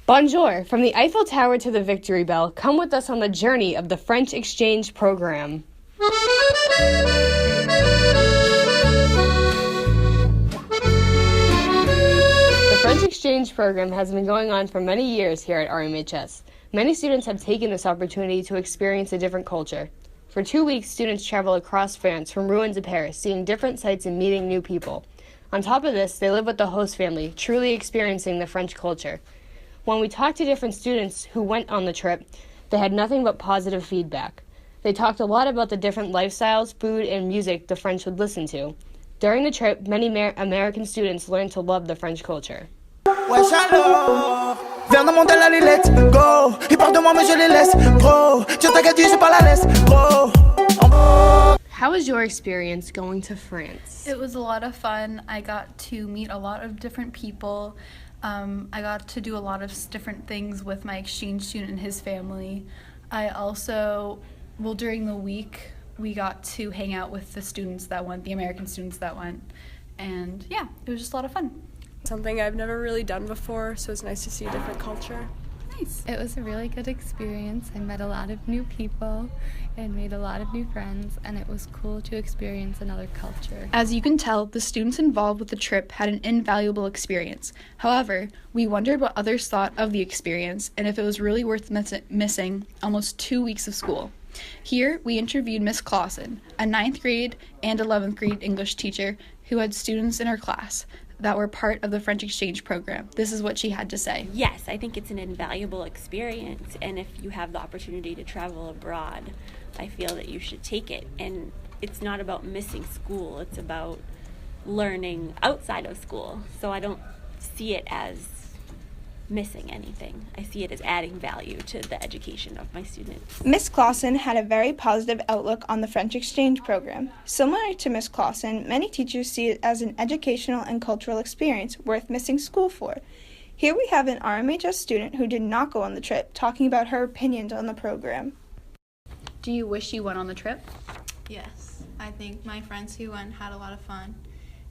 Bonjour! From the Eiffel Tower to the Victory Bell, come with us on the journey of the French exchange program. The French exchange program has been going on for many years here at RMHS. Many students have taken this opportunity to experience a different culture. For 2 weeks, students travel across France from Rouen to Paris, seeing different sights and meeting new people. On top of this, they live with the host family, truly experiencing the French culture. When we talked to different students who went on the trip, they had nothing but positive feedback. They talked a lot about the different lifestyles, food, and music the French would listen to. During the trip, many American students learned to love the French culture. Wesh alors, viens dans mon allez, let's go. Ils parlent de moi mais je les laisse, gros. Je t'inquiète, je pas la laisse, gros. How was your experience going to France? It was a lot of fun. I got to meet a lot of different people. I got to do a lot of different things with my exchange student and his family. I also, during the week, we got to hang out with the students that went, the American students that went. And yeah, it was just a lot of fun. Something I've never really done before, so it's nice to see a different culture. Nice. It was a really good experience. I met a lot of new people and made a lot of new friends, and it was cool to experience another culture. As you can tell, the students involved with the trip had an invaluable experience. However, we wondered what others thought of the experience and if it was really worth missing almost 2 weeks of school. Here, we interviewed Miss Clausen, a 9th grade and 11th grade English teacher who had students in her class that were part of the French exchange program. This is what she had to say. Yes, I think it's an invaluable experience, and if you have the opportunity to travel abroad, I feel that you should take it. And it's not about missing school, it's about learning outside of school. So I don't see it as missing anything. I see it as adding value to the education of my students. Miss Clausen had a very positive outlook on the French exchange program. Similar to Miss Clausen, many teachers see it as an educational and cultural experience worth missing school for. Here we have an RMHS student who did not go on the trip, talking about her opinions on the program. Do you wish you went on the trip? Yes, I think my friends who went had a lot of fun,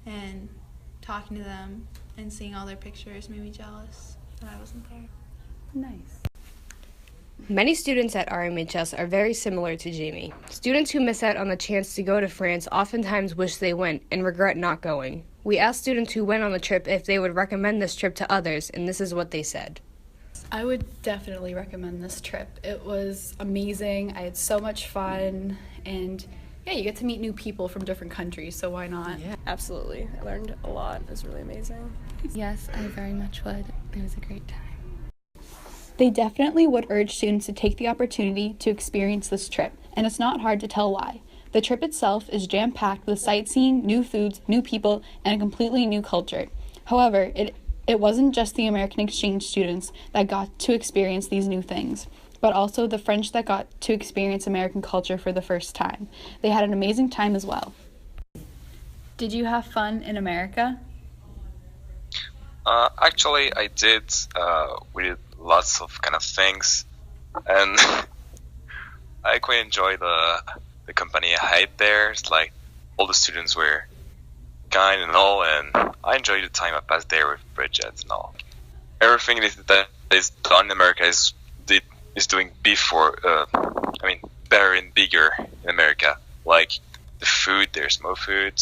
and talking to them and seeing all their pictures made me jealous that I wasn't there. Nice. Many students at RMHS are very similar to Jamie. Students who miss out on the chance to go to France oftentimes wish they went and regret not going. We asked students who went on the trip if they would recommend this trip to others, and this is what they said. I would definitely recommend this trip. It was amazing. I had so much fun, and yeah, you get to meet new people from different countries, so why not? Yeah. Absolutely. I learned a lot. It was really amazing. Yes, I very much would. It was a great time. They definitely would urge students to take the opportunity to experience this trip, and it's not hard to tell why. The trip itself is jam-packed with sightseeing, new foods, new people, and a completely new culture. However, it wasn't just the American exchange students that got to experience these new things, but also the French that got to experience American culture for the first time. They had an amazing time as well. Did you have fun in America? Actually, I did. We did lots of kind of things, and I quite enjoyed the company I had there. It's like all the students were kind and all, and I enjoyed the time I passed there with Bridget and all. Everything that is done in America is doing better and bigger in America. Like the food, there's more food.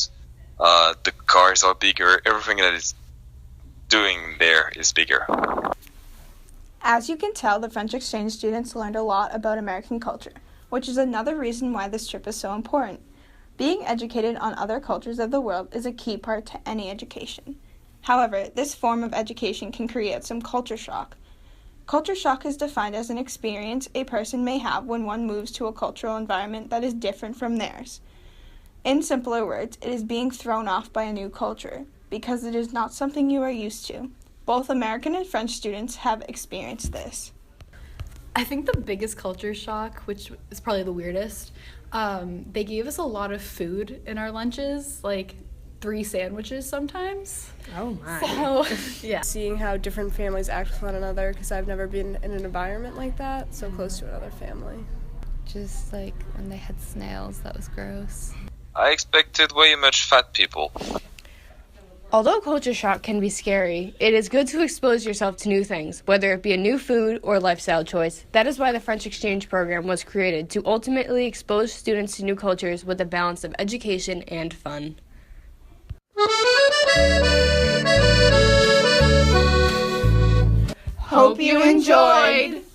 The cars are bigger. Everything that is doing there is bigger. As you can tell, the French exchange students learned a lot about American culture, which is another reason why this trip is so important. Being educated on other cultures of the world is a key part to any education. However, this form of education can create some culture shock. Culture shock is defined as an experience a person may have when one moves to a cultural environment that is different from theirs. In simpler words, it is being thrown off by a new culture, because it is not something you are used to. Both American and French students have experienced this. I think the biggest culture shock, which is probably the weirdest, they gave us a lot of food in our lunches, like 3 sandwiches sometimes. Oh my. So, yeah. Seeing how different families act with one another, because I've never been in an environment like that, so close to another family. Just like when they had snails, that was gross. I expected way much fat people. Although culture shock can be scary, it is good to expose yourself to new things, whether it be a new food or lifestyle choice. That is why the French exchange program was created, to ultimately expose students to new cultures with a balance of education and fun. Hope you enjoyed!